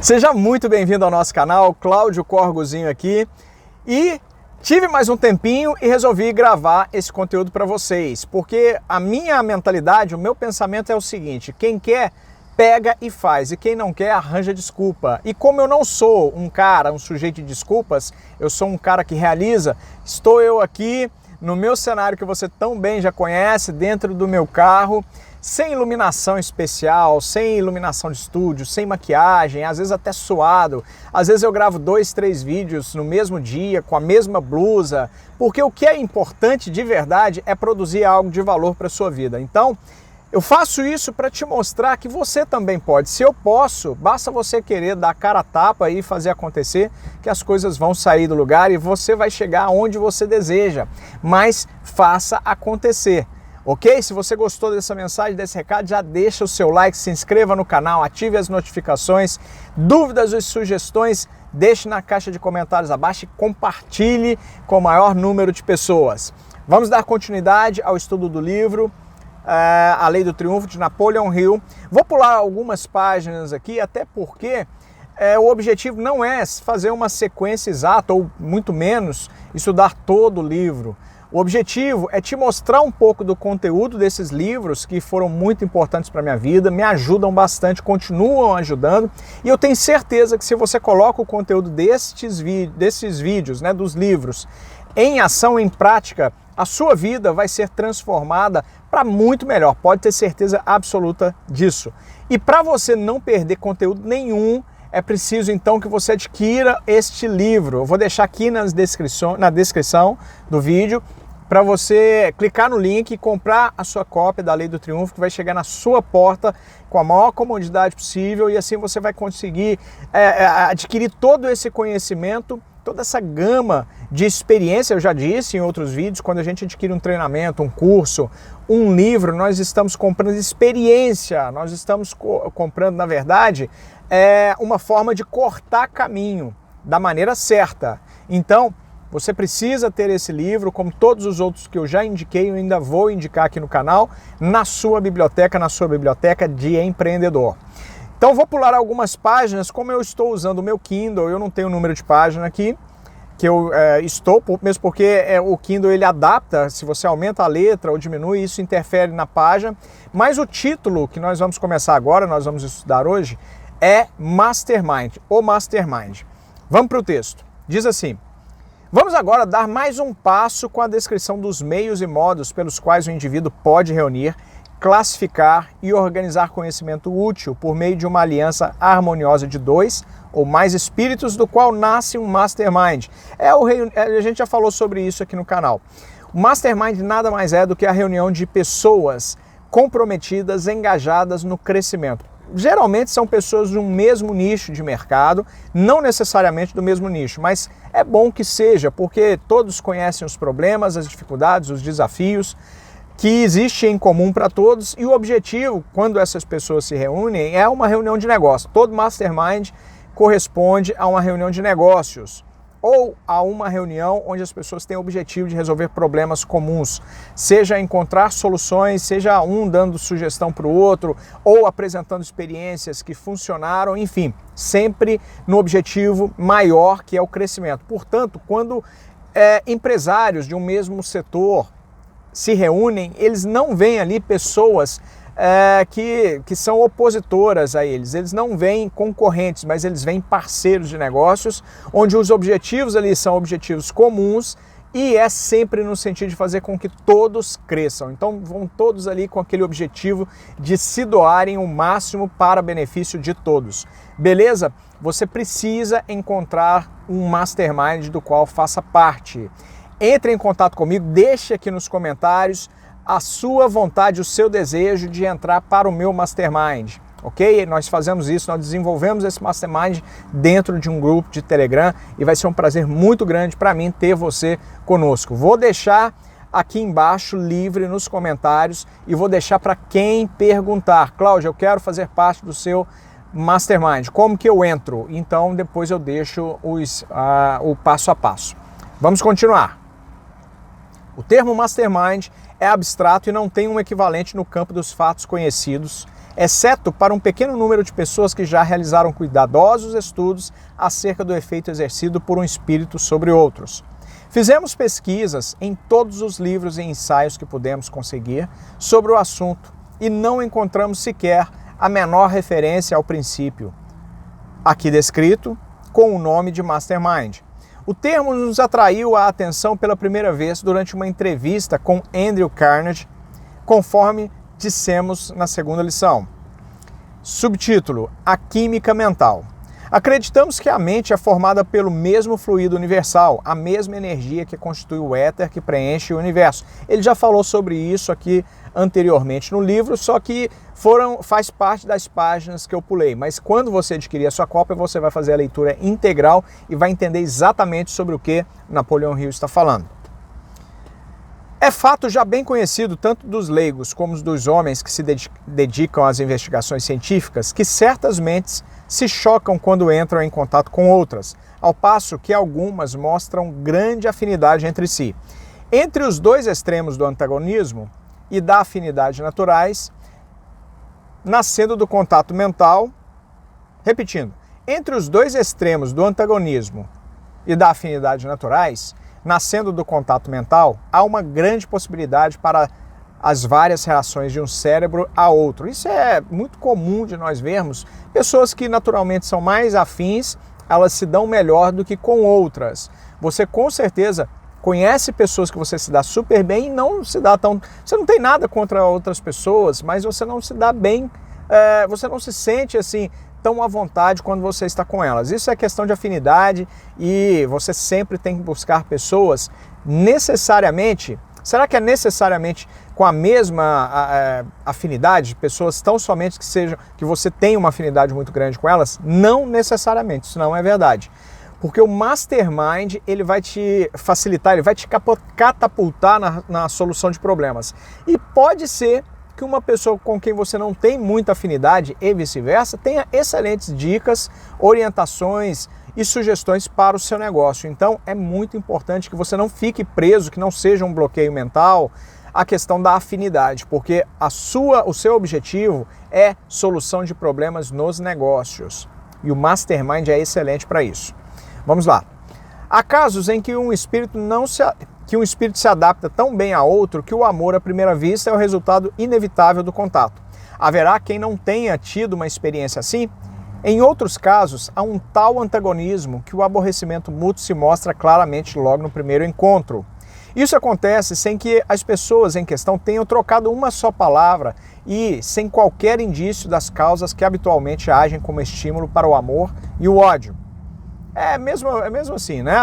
Seja muito bem-vindo ao nosso canal, Cláudio Corgozinho aqui. E tive mais um tempinho e resolvi gravar esse conteúdo para vocês, porque a minha mentalidade, o meu pensamento é o seguinte: quem quer, pega e faz, e quem não quer, arranja desculpa. E como eu não sou um sujeito de desculpas, eu sou um cara que realiza, estou eu aqui no meu cenário que você tão bem já conhece, dentro do meu carro, sem iluminação especial, sem iluminação de estúdio, sem maquiagem, às vezes até suado. Às vezes eu gravo 2, 3 vídeos no mesmo dia, com a mesma blusa, porque o que é importante de verdade é produzir algo de valor para a sua vida. Então, eu faço isso para te mostrar que você também pode. Se eu posso, basta você querer dar a cara a tapa e fazer acontecer, que as coisas vão sair do lugar e você vai chegar onde você deseja. Mas faça acontecer. Ok? Se você gostou dessa mensagem, desse recado, já deixa o seu like, se inscreva no canal, ative as notificações, dúvidas e sugestões, deixe na caixa de comentários abaixo e compartilhe com o maior número de pessoas. Vamos dar continuidade ao estudo do livro A Lei do Triunfo, de Napoleon Hill. Vou pular algumas páginas aqui, até porque o objetivo não é fazer uma sequência exata, ou muito menos estudar todo o livro. O objetivo é te mostrar um pouco do conteúdo desses livros que foram muito importantes para a minha vida, me ajudam bastante, continuam ajudando, e eu tenho certeza que se você coloca o conteúdo desses vídeos, dos livros, em ação, em prática, a sua vida vai ser transformada para muito melhor, pode ter certeza absoluta disso. E para você não perder conteúdo nenhum, é preciso então que você adquira este livro. Eu vou deixar aqui na descrição do vídeo para você clicar no link e comprar a sua cópia da Lei do Triunfo, que vai chegar na sua porta com a maior comodidade possível, e assim você vai conseguir adquirir todo esse conhecimento, toda essa gama de experiência. Eu já disse em outros vídeos, quando a gente adquire um treinamento, um curso, um livro, nós estamos comprando experiência, nós estamos comprando, na verdade, uma forma de cortar caminho da maneira certa. Então, você precisa ter esse livro, como todos os outros que eu já indiquei, eu ainda vou indicar aqui no canal, na sua biblioteca de empreendedor. Então vou pular algumas páginas. Como eu estou usando o meu Kindle, eu não tenho o número de página aqui, que eu estou, mesmo porque o Kindle ele adapta, se você aumenta a letra ou diminui, isso interfere na página. Mas o título que nós vamos começar agora, nós vamos estudar hoje, é Mastermind, o Mastermind. Vamos para o texto. Diz assim: vamos agora dar mais um passo com a descrição dos meios e modos pelos quais o indivíduo pode reunir, classificar e organizar conhecimento útil por meio de uma aliança harmoniosa de 2 ou mais espíritos, do qual nasce um mastermind. A gente já falou sobre isso aqui no canal. O mastermind nada mais é do que a reunião de pessoas comprometidas, engajadas no crescimento. Geralmente são pessoas do mesmo nicho de mercado, não necessariamente do mesmo nicho, mas é bom que seja, porque todos conhecem os problemas, as dificuldades, os desafios que existem em comum para todos, e o objetivo, quando essas pessoas se reúnem, é uma reunião de negócio. Todo mastermind corresponde a uma reunião de negócios, ou a uma reunião onde as pessoas têm o objetivo de resolver problemas comuns, seja encontrar soluções, seja um dando sugestão para o outro, ou apresentando experiências que funcionaram, enfim, sempre no objetivo maior, que é o crescimento. Portanto, quando empresários de um mesmo setor se reúnem, eles não veem ali pessoas que são opositoras a eles não veem concorrentes, mas eles veem parceiros de negócios, onde os objetivos ali são objetivos comuns, e é sempre no sentido de fazer com que todos cresçam. Então vão todos ali com aquele objetivo de se doarem o máximo para benefício de todos. Beleza? Você precisa encontrar um mastermind do qual faça parte. Entre em contato comigo, deixe aqui nos comentários a sua vontade, o seu desejo de entrar para o meu mastermind, ok? Nós fazemos isso, nós desenvolvemos esse mastermind dentro de um grupo de Telegram, e vai ser um prazer muito grande para mim ter você conosco. Vou deixar aqui embaixo livre nos comentários, e vou deixar para quem perguntar: Cláudio, eu quero fazer parte do seu mastermind, como que eu entro? Então depois eu deixo o passo a passo. Vamos continuar. O termo mastermind é abstrato e não tem um equivalente no campo dos fatos conhecidos. exceto para um pequeno número de pessoas que já realizaram cuidadosos estudos acerca do efeito exercido por um espírito sobre outros. Fizemos pesquisas em todos os livros e ensaios que pudemos conseguir sobre o assunto e não encontramos sequer a menor referência ao princípio, aqui descrito com o nome de Mastermind. O termo nos atraiu a atenção pela primeira vez durante uma entrevista com Andrew Carnegie, conforme dissemos na segunda lição. Subtítulo: A Química Mental. Acreditamos que a mente é formada pelo mesmo fluido universal, a mesma energia que constitui o éter que preenche o universo. Ele já falou sobre isso aqui anteriormente no livro, só que faz parte das páginas que eu pulei. Mas quando você adquirir a sua cópia, você vai fazer a leitura integral e vai entender exatamente sobre o que Napoleão Hill está falando. É fato já bem conhecido tanto dos leigos como dos homens que se dedicam às investigações científicas que certas mentes se chocam quando entram em contato com outras, ao passo que algumas mostram grande afinidade entre si. Entre os dois extremos do antagonismo e da afinidade naturais, nascendo do contato mental, entre os dois extremos do antagonismo e da afinidade naturais, nascendo do contato mental, há uma grande possibilidade para as várias reações de um cérebro a outro. Isso é muito comum de nós vermos. Pessoas que naturalmente são mais afins, elas se dão melhor do que com outras. Você com certeza conhece pessoas que você se dá super bem e não se dá tão... Você não tem nada contra outras pessoas, mas você não se dá bem, você não se sente assim tão à vontade quando você está com elas. Isso é questão de afinidade e você sempre tem que buscar pessoas necessariamente... Será que é necessariamente com a mesma afinidade? Pessoas tão somente que você tem uma afinidade muito grande com elas? Não necessariamente, isso não é verdade. Porque o Mastermind, ele vai te facilitar, ele vai te catapultar na solução de problemas. E pode ser que uma pessoa com quem você não tem muita afinidade e vice-versa tenha excelentes dicas, orientações e sugestões para o seu negócio. Então é muito importante que você não fique preso, que não seja um bloqueio mental a questão da afinidade, porque o seu objetivo é solução de problemas nos negócios. E o Mastermind é excelente para isso. Vamos lá. Há casos em que um espírito se adapta tão bem a outro que o amor à primeira vista é o resultado inevitável do contato. Haverá quem não tenha tido uma experiência assim? Em outros casos, há um tal antagonismo que o aborrecimento mútuo se mostra claramente logo no primeiro encontro. Isso acontece sem que as pessoas em questão tenham trocado uma só palavra e sem qualquer indício das causas que habitualmente agem como estímulo para o amor e o ódio. É mesmo assim, né?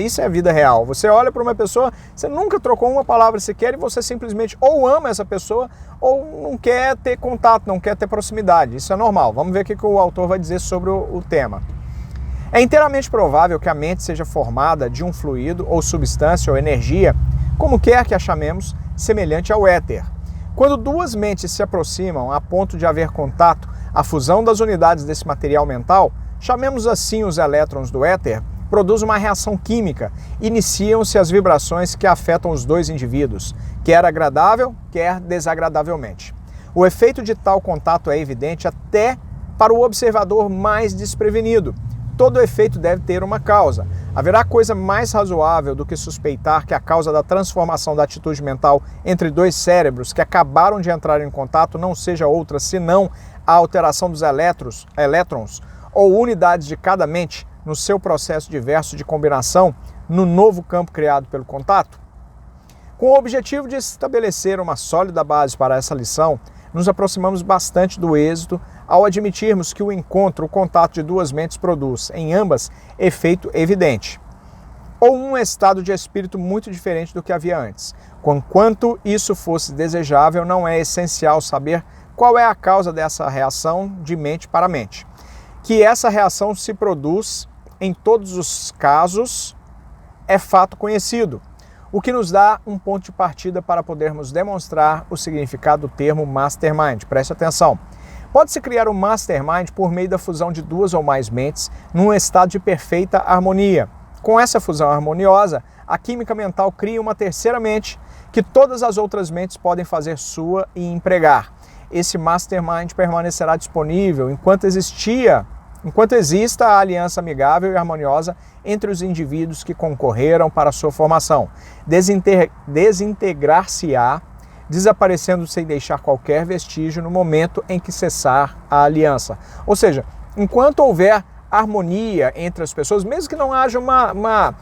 Isso é a vida real. Você olha para uma pessoa, você nunca trocou uma palavra sequer e você simplesmente ou ama essa pessoa ou não quer ter contato, não quer ter proximidade. Isso é normal. Vamos ver o que o autor vai dizer sobre o tema. É inteiramente provável que a mente seja formada de um fluido ou substância ou energia, como quer que a chamemos, semelhante ao éter. Quando duas mentes se aproximam a ponto de haver contato, a fusão das unidades desse material mental, chamemos assim os elétrons do éter, produz uma reação química. Iniciam-se as vibrações que afetam os dois indivíduos, quer agradável, quer desagradavelmente. O efeito de tal contato é evidente até para o observador mais desprevenido. Todo efeito deve ter uma causa. Haverá coisa mais razoável do que suspeitar que a causa da transformação da atitude mental entre dois cérebros que acabaram de entrar em contato não seja outra senão a alteração dos elétrons ou unidades de cada mente no seu processo diverso de combinação no novo campo criado pelo contato? Com o objetivo de estabelecer uma sólida base para essa lição, nos aproximamos bastante do êxito ao admitirmos que o contato de duas mentes produz, em ambas, efeito evidente, ou um estado de espírito muito diferente do que havia antes. Conquanto isso fosse desejável, não é essencial saber qual é a causa dessa reação de mente para mente. Que essa reação se produz em todos os casos é fato conhecido, o que nos dá um ponto de partida para podermos demonstrar o significado do termo Mastermind. Preste atenção. Pode-se criar um Mastermind por meio da fusão de duas ou mais mentes num estado de perfeita harmonia. Com essa fusão harmoniosa, a química mental cria uma terceira mente que todas as outras mentes podem fazer sua e empregar. esse mastermind permanecerá disponível enquanto exista a aliança amigável e harmoniosa entre os indivíduos que concorreram para a sua formação. Desintegrar-se-á, desaparecendo sem deixar qualquer vestígio no momento em que cessar a aliança. Ou seja, enquanto houver harmonia entre as pessoas, mesmo que não haja uma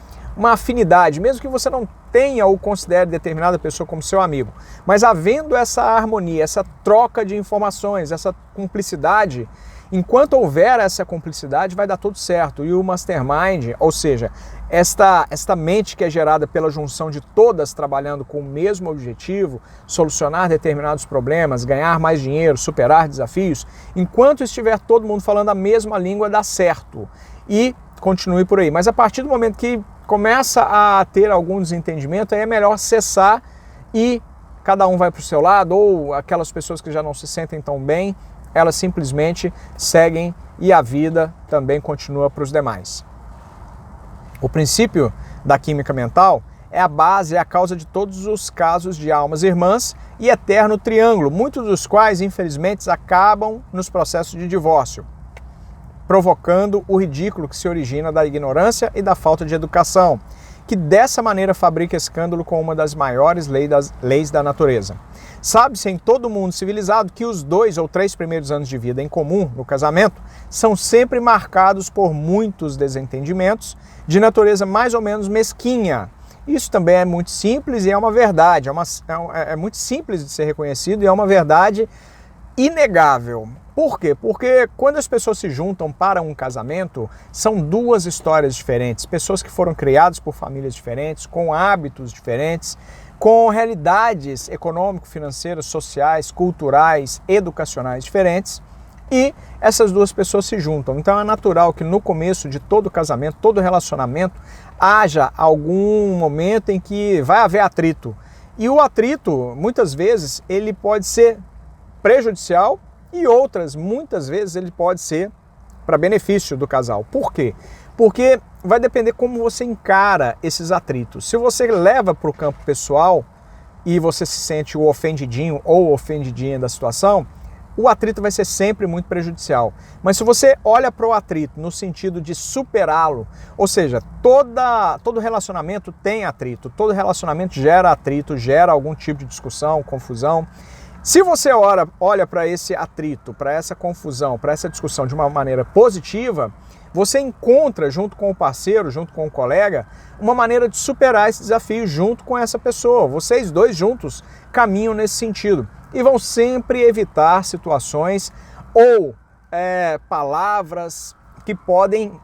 afinidade, mesmo que você não tenha ou considere determinada pessoa como seu amigo, mas havendo essa harmonia, essa troca de informações, essa cumplicidade, enquanto houver essa cumplicidade, vai dar tudo certo. E o mastermind, ou seja, esta mente que é gerada pela junção de todas trabalhando com o mesmo objetivo, solucionar determinados problemas, ganhar mais dinheiro, superar desafios, enquanto estiver todo mundo falando a mesma língua, dá certo. E continue por aí. Mas a partir do momento que começa a ter algum desentendimento, aí é melhor cessar e cada um vai para o seu lado, ou aquelas pessoas que já não se sentem tão bem, elas simplesmente seguem e a vida também continua para os demais. O princípio da química mental é a base, é a causa de todos os casos de almas irmãs e eterno triângulo, muitos dos quais, infelizmente, acabam nos processos de divórcio, provocando o ridículo que se origina da ignorância e da falta de educação, que dessa maneira fabrica escândalo com uma das maiores leis da natureza. Sabe-se em todo mundo civilizado que os 2 ou 3 primeiros anos de vida em comum no casamento são sempre marcados por muitos desentendimentos de natureza mais ou menos mesquinha. Isso também é muito simples e é uma verdade, é muito simples de ser reconhecido e é uma verdade inegável. Por quê? Porque quando as pessoas se juntam para um casamento, são duas histórias diferentes, pessoas que foram criadas por famílias diferentes, com hábitos diferentes, com realidades econômico-financeiras, sociais, culturais, educacionais diferentes, e essas duas pessoas se juntam. Então é natural que no começo de todo casamento, todo relacionamento, haja algum momento em que vai haver atrito. E o atrito, muitas vezes, ele pode ser prejudicial e muitas vezes, ele pode ser para benefício do casal. Por quê? Porque vai depender como você encara esses atritos. Se você leva para o campo pessoal e você se sente o ofendidinho ou ofendidinha da situação, o atrito vai ser sempre muito prejudicial. Mas se você olha para o atrito no sentido de superá-lo, ou seja, todo relacionamento tem atrito, todo relacionamento gera atrito, gera algum tipo de discussão, confusão. Se você olha para esse atrito, para essa confusão, para essa discussão de uma maneira positiva, você encontra junto com o parceiro, junto com o colega, uma maneira de superar esse desafio junto com essa pessoa. Vocês dois juntos caminham nesse sentido e vão sempre evitar situações ou palavras que podem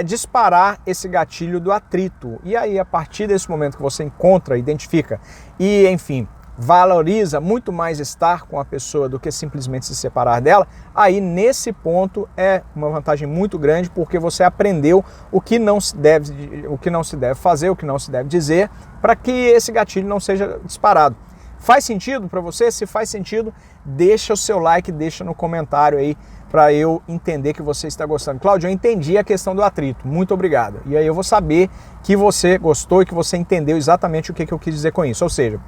disparar esse gatilho do atrito. E aí, a partir desse momento que você encontra, identifica e, enfim, valoriza muito mais estar com a pessoa do que simplesmente se separar dela, aí nesse ponto é uma vantagem muito grande, porque você aprendeu o que não se deve fazer, o que não se deve dizer, para que esse gatilho não seja disparado. Faz sentido para você? Se faz sentido, deixa o seu like, deixa no comentário aí para eu entender que você está gostando. Cláudio, eu entendi a questão do atrito, muito obrigado. E aí eu vou saber que você gostou e que você entendeu exatamente o que eu quis dizer com isso. Ou seja,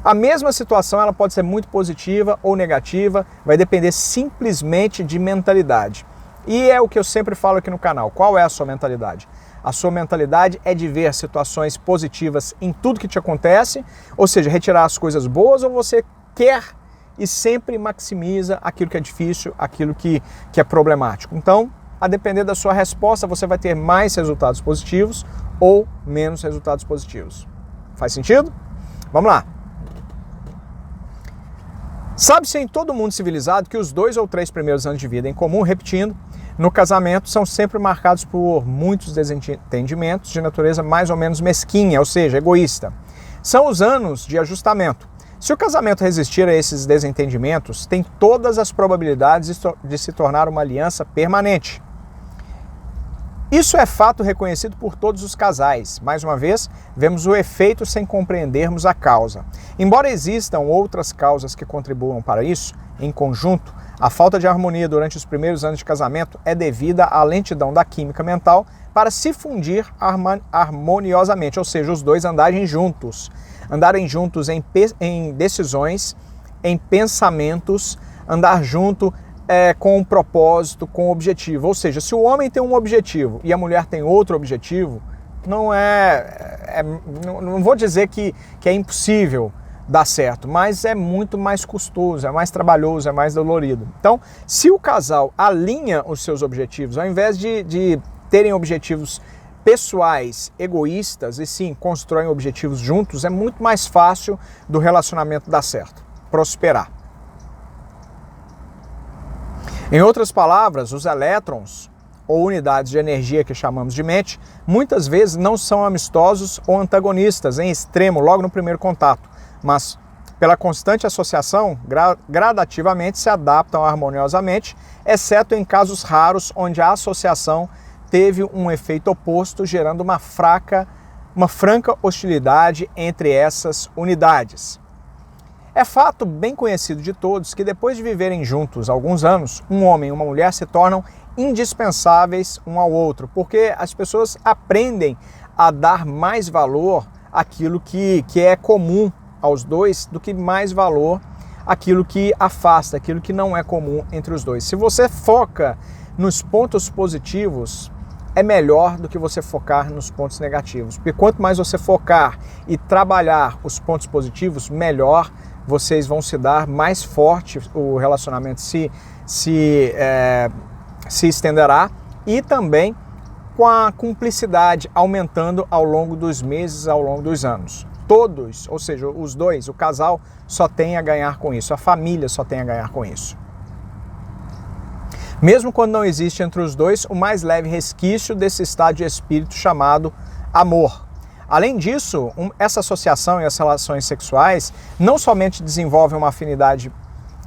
a mesma situação ela pode ser muito positiva ou negativa, vai depender simplesmente de mentalidade. E é o que eu sempre falo aqui no canal. Qual é a sua mentalidade? A sua mentalidade é de ver situações positivas em tudo que te acontece, ou seja, retirar as coisas boas, ou você quer e sempre maximiza aquilo que é difícil, aquilo que é problemático. Então, a depender da sua resposta, você vai ter mais resultados positivos ou menos resultados positivos. Faz sentido? Vamos lá! Sabe-se em todo mundo civilizado que os 2 ou 3 primeiros anos de vida em comum, repetindo, no casamento são sempre marcados por muitos desentendimentos de natureza mais ou menos mesquinha, ou seja, egoísta. São os anos de ajustamento. Se o casamento resistir a esses desentendimentos, tem todas as probabilidades de se tornar uma aliança permanente. Isso é fato reconhecido por todos os casais. Mais uma vez, vemos o efeito sem compreendermos a causa. Embora existam outras causas que contribuam para isso, em conjunto, a falta de harmonia durante os primeiros anos de casamento é devida à lentidão da química mental para se fundir harmoniosamente, ou seja, os dois andarem juntos em decisões, em pensamentos, andar junto com um propósito, com um objetivo. Ou seja, se o homem tem um objetivo e a mulher tem outro objetivo, não não vou dizer que é impossível dar certo, mas é muito mais custoso, é mais trabalhoso, é mais dolorido. Então, se o casal alinha os seus objetivos, ao invés de terem objetivos pessoais, egoístas, e sim, constroem objetivos juntos, é muito mais fácil do relacionamento dar certo, prosperar. Em outras palavras, os elétrons, ou unidades de energia que chamamos de mente, muitas vezes não são amistosos ou antagonistas em extremo logo no primeiro contato, mas pela constante associação, gradativamente se adaptam harmoniosamente, exceto em casos raros onde a associação teve um efeito oposto, gerando uma franca hostilidade entre essas unidades. É fato bem conhecido de todos que depois de viverem juntos alguns anos, um homem e uma mulher se tornam indispensáveis um ao outro, porque as pessoas aprendem a dar mais valor àquilo que é comum aos dois do que mais valor àquilo que afasta, aquilo que não é comum entre os dois. Se você foca nos pontos positivos, é melhor do que você focar nos pontos negativos, porque quanto mais você focar e trabalhar os pontos positivos, melhor vocês vão se dar, mais forte o relacionamento se estenderá, e também com a cumplicidade aumentando ao longo dos meses, ao longo dos anos. Todos, ou seja, os dois, o casal só tem a ganhar com isso, a família só tem a ganhar com isso. Mesmo quando não existe entre os dois o mais leve resquício desse estado de espírito chamado amor. Além disso, essa associação e as relações sexuais não somente desenvolvem uma afinidade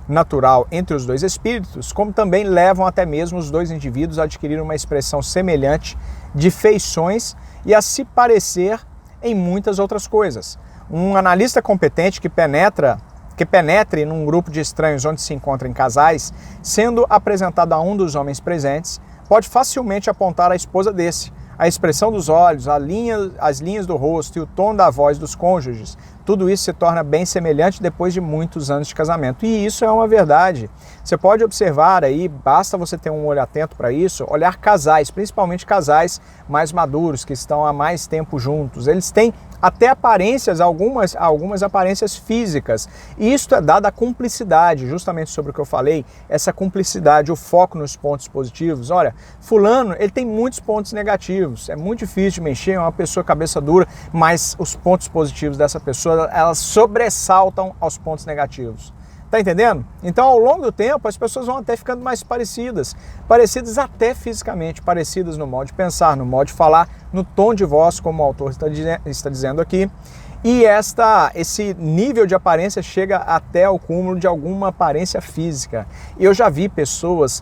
natural entre os dois espíritos, como também levam até mesmo os dois indivíduos a adquirir uma expressão semelhante de feições e a se parecer em muitas outras coisas. Um analista competente que penetre num grupo de estranhos onde se encontrem casais, sendo apresentado a um dos homens presentes, pode facilmente apontar a esposa desse. A expressão dos olhos, as linhas do rosto e o tom da voz dos cônjuges, tudo isso se torna bem semelhante depois de muitos anos de casamento. E isso é uma verdade. Você pode observar aí, basta você ter um olho atento para isso, olhar casais, principalmente casais mais maduros, que estão há mais tempo juntos. Eles têm até aparências, algumas aparências físicas. E isto é dado à cumplicidade, justamente sobre o que eu falei, essa cumplicidade, o foco nos pontos positivos. Olha, fulano, ele tem muitos pontos negativos, é muito difícil de mexer, é uma pessoa cabeça dura, mas os pontos positivos dessa pessoa, elas sobressaltam aos pontos negativos. Tá entendendo? Então, ao longo do tempo, as pessoas vão até ficando mais parecidas até fisicamente, parecidas no modo de pensar, no modo de falar, no tom de voz, como o autor está dizendo aqui. E esse nível de aparência chega até ao cúmulo de alguma aparência física. Eu já vi pessoas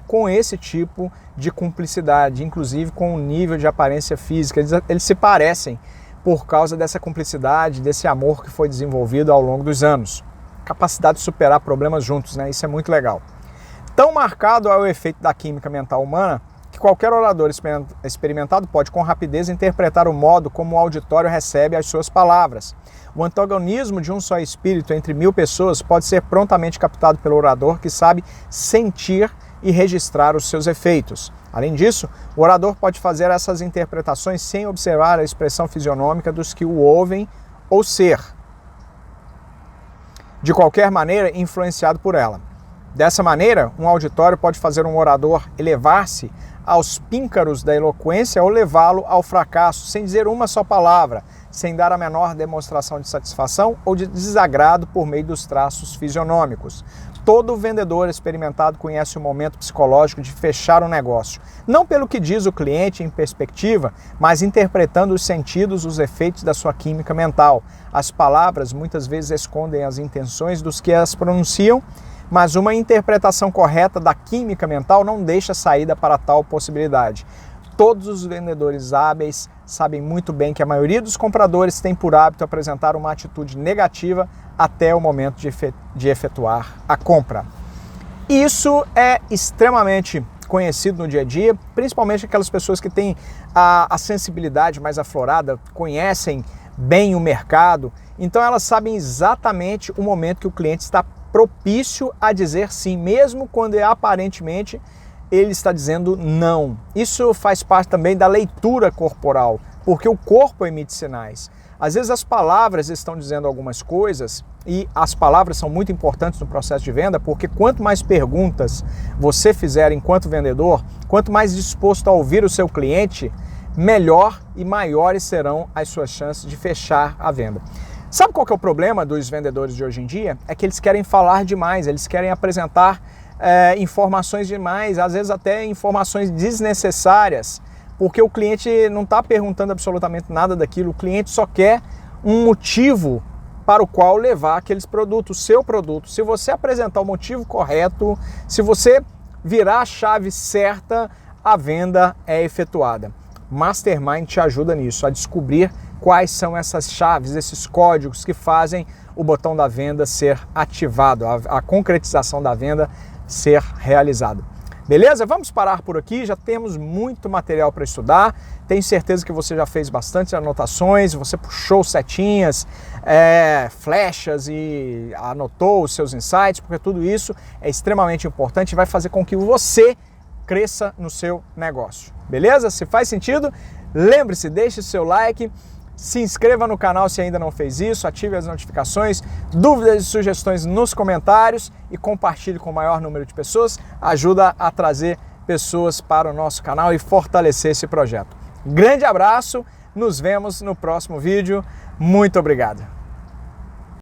com esse tipo de cumplicidade, inclusive com um nível de aparência física. Eles se parecem por causa dessa cumplicidade, desse amor que foi desenvolvido ao longo dos anos. Capacidade de superar problemas juntos, né? Isso é muito legal. Tão marcado é o efeito da química mental humana que qualquer orador experimentado pode com rapidez interpretar o modo como o auditório recebe as suas palavras. O antagonismo de um só espírito entre 1000 pessoas pode ser prontamente captado pelo orador que sabe sentir e registrar os seus efeitos. Além disso, o orador pode fazer essas interpretações sem observar a expressão fisionômica dos que o ouvem ou ser, de qualquer maneira, influenciado por ela. Dessa maneira, um auditório pode fazer um orador elevar-se aos píncaros da eloquência ou levá-lo ao fracasso, sem dizer uma só palavra, sem dar a menor demonstração de satisfação ou de desagrado por meio dos traços fisionômicos. Todo vendedor experimentado conhece o momento psicológico de fechar um negócio, não pelo que diz o cliente em perspectiva, mas interpretando os sentidos, os efeitos da sua química mental. As palavras muitas vezes escondem as intenções dos que as pronunciam, mas uma interpretação correta da química mental não deixa saída para tal possibilidade. Todos os vendedores hábeis sabem muito bem que a maioria dos compradores tem por hábito apresentar uma atitude negativa até o momento de efetuar a compra. Isso é extremamente conhecido no dia a dia, principalmente aquelas pessoas que têm a sensibilidade mais aflorada, conhecem bem o mercado, então elas sabem exatamente o momento que o cliente está propício a dizer sim, mesmo quando aparentemente ele está dizendo não. Isso faz parte também da leitura corporal, porque o corpo emite sinais. Às vezes as palavras estão dizendo algumas coisas, e as palavras são muito importantes no processo de venda, porque quanto mais perguntas você fizer enquanto vendedor, quanto mais disposto a ouvir o seu cliente, melhor e maiores serão as suas chances de fechar a venda. Sabe qual que é o problema dos vendedores de hoje em dia? É que eles querem falar demais, eles querem apresentar informações demais, às vezes até informações desnecessárias, porque o cliente não está perguntando absolutamente nada daquilo, o cliente só quer um motivo para o qual levar aqueles produtos, o seu produto. Se você apresentar o motivo correto, se você virar a chave certa, a venda é efetuada. Mastermind te ajuda nisso, a descobrir quais são essas chaves, esses códigos que fazem o botão da venda ser ativado, a concretização da venda ser realizada. Beleza? Vamos parar por aqui, já temos muito material para estudar, tenho certeza que você já fez bastante anotações, você puxou setinhas, flechas e anotou os seus insights, porque tudo isso é extremamente importante e vai fazer com que você cresça no seu negócio. Beleza? Se faz sentido, lembre-se, deixe seu like, se inscreva no canal se ainda não fez isso, ative as notificações, dúvidas e sugestões nos comentários e compartilhe com o maior número de pessoas, ajuda a trazer pessoas para o nosso canal e fortalecer esse projeto. Grande abraço, nos vemos no próximo vídeo, muito obrigado!